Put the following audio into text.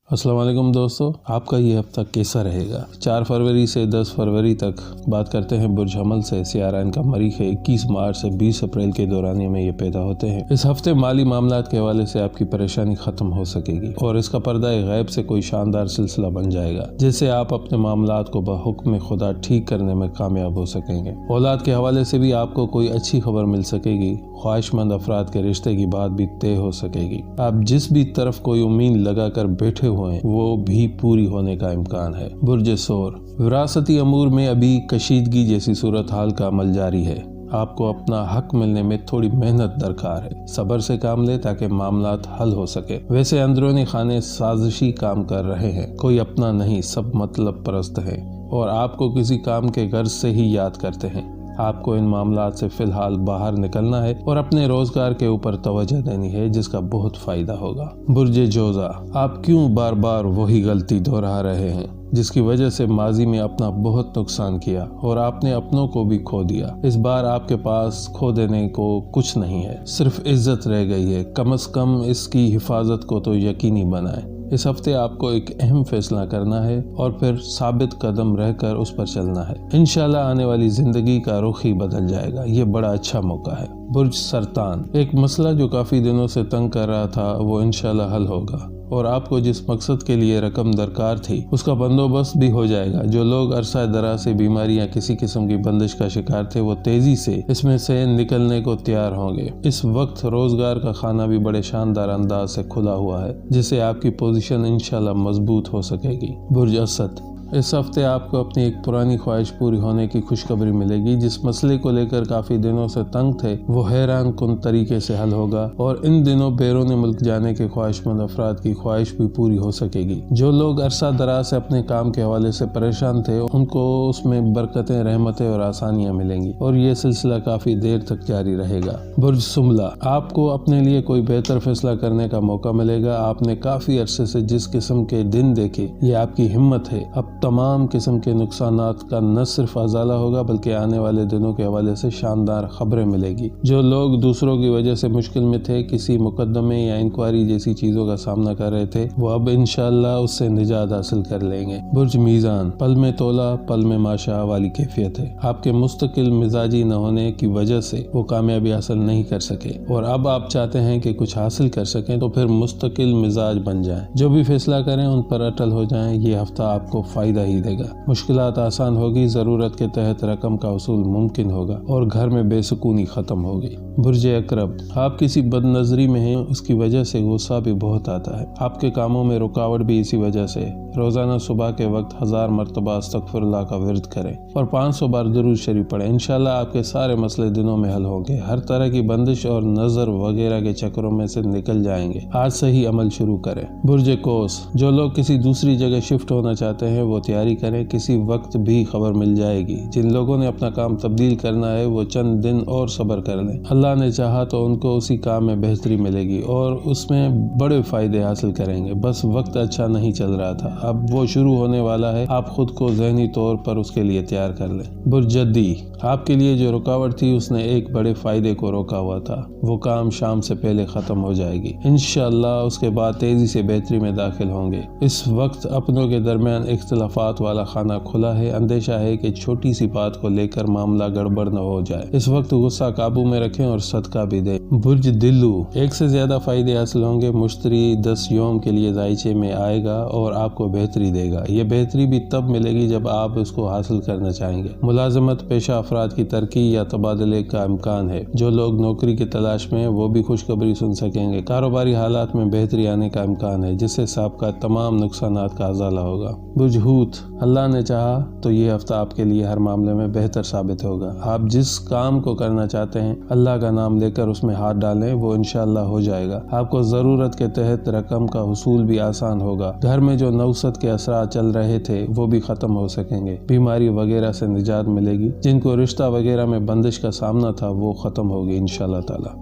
अस्सलाम वालेकुम दोस्तों, आपका ये हफ्ता कैसा रहेगा। 4 फरवरी से 10 फरवरी तक बात करते हैं बुर्ज हमल से। सियारा इनका मरीख है। 21 मार्च से 20 अप्रैल के दौरानिये में ये पैदा होते हैं। इस हफ्ते माली मामलात के हवाले से आपकी परेशानी खत्म हो सकेगी और इसका पर्दा गैब से कोई शानदार सिलसिला बन जाएगा, जिससे आप अपने मामलात को बहुक्म खुदा ठीक करने में कामयाब हो सकेंगे। औलाद के हवाले से भी आपको कोई अच्छी खबर मिल सकेगी। ख्वाहिशमंद अफराद के रिश्ते की बात भी तय हो सकेगी। आप जिस भी तरफ कोई उम्मीद लगा कर बैठे हुए हैं वो भी पूरी होने का इम्कान है। बुर्ज सोर, विरासती अमूर में अभी कशीदगी जैसी सूरत हाल का अमल जारी है। आपको अपना हक मिलने में थोड़ी मेहनत दरकार है। सब्र से काम ले ताकि मामलात हल हो सके। वैसे अंदरूनी खाने साजिशी काम कर रहे हैं, कोई अपना नहीं, सब मतलब परस्त है और आपको किसी काम के गर्ज से ही याद करते हैं। आपको इन मामलात से फिलहाल बाहर निकलना है और अपने रोजगार के ऊपर तवज्जो देनी है, जिसका बहुत फायदा होगा। बुर्ज जोजा, आप क्यों बार बार वही गलती दोहरा रहे हैं जिसकी वजह से माजी में अपना बहुत नुकसान किया और आपने अपनों को भी खो दिया। इस बार आपके पास खो देने को कुछ नहीं है, सिर्फ इज्जत रह गई है। कम से कम इसकी हिफाजत को तो यकीनी बनाएं। इस हफ्ते आपको एक अहम फैसला करना है और फिर साबित कदम रहकर उस पर चलना है। इंशाल्लाह आने वाली जिंदगी का रुख ही बदल जाएगा। ये बड़ा अच्छा मौका है। बुर्ज सरतान, एक मसला जो काफी दिनों से तंग कर रहा था वो इंशाल्लाह हल होगा और आपको जिस मकसद के लिए रकम दरकार थी उसका बंदोबस्त भी हो जाएगा। जो लोग अरसा दराज से बीमारी या किसी किस्म की बंदिश का शिकार थे वो तेजी से इसमें से निकलने को तैयार होंगे। इस वक्त रोजगार का खाना भी बड़े शानदार अंदाज से खुला हुआ है, जिससे आपकी पोजीशन इंशाल्लाह मजबूत हो सकेगी। बुर्ज असद, इस हफ्ते आपको अपनी एक पुरानी ख्वाहिश पूरी होने की खुशखबरी मिलेगी। जिस मसले को लेकर काफी दिनों से तंग थे वो हैरान कुन तरीके से हल होगा और इन दिनों बैरून मुल्क जाने के ख्वाहिशमंद अफराद की ख्वाहिश भी पूरी हो सकेगी। जो लोग अरसा दराज से अपने काम के हवाले से परेशान थे उनको उसमें बरकतें, रहमतें और आसानियां मिलेंगी और ये सिलसिला काफी देर तक जारी रहेगा। बुर्ज सुमला, आपको अपने लिए कोई बेहतर फैसला करने का मौका मिलेगा। आपने काफी अरसे से जिस किस्म के दिन देखे, ये आपकी हिम्मत है। अब तमाम किस्म के नुकसानात का न सिर्फ अजाला होगा बल्कि आने वाले दिनों के हवाले से शानदार खबरें मिलेगी। जो लोग दूसरों की वजह से मुश्किल में थे, किसी मुकदमे या इंक्वायरी जैसी चीजों का सामना कर रहे थे, वो अब इंशाल्लाह उससे निजात हासिल कर लेंगे। बुर्ज मीजान, पल में तोला पल में माशा वाली कैफियत है। आपके मुस्तकिल मिजाजी न होने की वजह से वो कामयाबी हासिल नहीं कर सके और अब आप चाहते हैं कि कुछ हासिल कर सकें तो फिर मुस्तकिल मिजाज बन जाएं। जो भी फैसला करें उन पर अटल हो जाएं। ये हफ्ता आपको फायदा ही देगा। मुश्किलात आसान होगी, जरूरत के तहत रकम का वसूल मुमकिन होगा और घर में बेसुकूनी खत्म होगी। बुर्ज अकरब, आप किसी बदनजरी में हैं, उसकी वजह से गुस्सा भी बहुत आता है। आपके कामों में रुकावट भी इसी वजह से। रोजाना सुबह के वक्त 1000 मरतबा अस्तगफिरुल्लाह का विर्द करें और 500 बार दुरूद शरीफ पढ़ें। इंशाल्लाह आपके सारे मसले दिनों में हल होंगे। हर तरह की बंदिश और नजर वगैरह के चक्रों में से निकल जाएंगे। आज से ही अमल शुरू करें। बुर्ज कोस, जो लोग किसी दूसरी जगह शिफ्ट होना चाहते हैं वो तैयारी करें, किसी वक्त भी खबर मिल जाएगी। जिन लोगों ने अपना काम तब्दील करना है वो चंद दिन और सब्र कर लें। अल्लाह ने चाहा तो उनको उसी काम में बेहतरी मिलेगी और उसमें बड़े फायदे हासिल करेंगे। बस वक्त अच्छा नहीं चल रहा था, अब वो शुरू होने वाला है। आप खुद को ज़हनी तौर पर उसके लिए तैयार कर लें। बुर्ज जद्दी, आपके लिए जो रुकावट थी उसने एक बड़े फायदे को रोका हुआ था। वो काम शाम से पहले खत्म हो जाएगी इंशाअल्लाह। उसके बाद तेजी से बेहतरी में दाखिल होंगे। इस वक्त अपनों के दरमियान इख्तिलाफात वाला खाना खुला है। अंदेशा है कि छोटी सी बात को लेकर मामला गड़बड़ न हो जाए। इस वक्त गुस्सा काबू में रखें और सदका भी दें। बुर्ज दिल्लू, एक से ज्यादा फायदे हासिल होंगे। मुश्तरी 10 यौम के लिए जायचे में आएगा और आपको बेहतरी देगा। ये बेहतरी भी तब मिलेगी जब आप उसको हासिल करना चाहेंगे। मुलाजमत पेशा अफराद की तरक्की या तबादले का इम्कान है। जो लोग नौकरी की तलाश में हैं वो भी खुशखबरी सुन सकेंगे। कारोबारी हालात में बेहतरी आने का इम्कान है, जिससे सबका तमाम नुकसानात का अजाला होगा। बुर्ज हूत, अल्लाह ने चाहा तो ये हफ्ता आपके लिए हर मामले में बेहतर साबित होगा। आप जिस काम को करना चाहते हैं अल्लाह का नाम लेकर उसमें हाथ डालें, वो इंशाल्लाह हो जाएगा। आपको जरूरत के तहत रकम का हुसूल भी आसान होगा। घर में जो नौसत के असरात चल रहे थे वो भी खत्म हो सकेंगे। बीमारी वगैरह से निजात मिलेगी। जिनको रिश्ता वगैरह में बंदिश का सामना था वो खत्म होगी इंशाल्लाह ताला।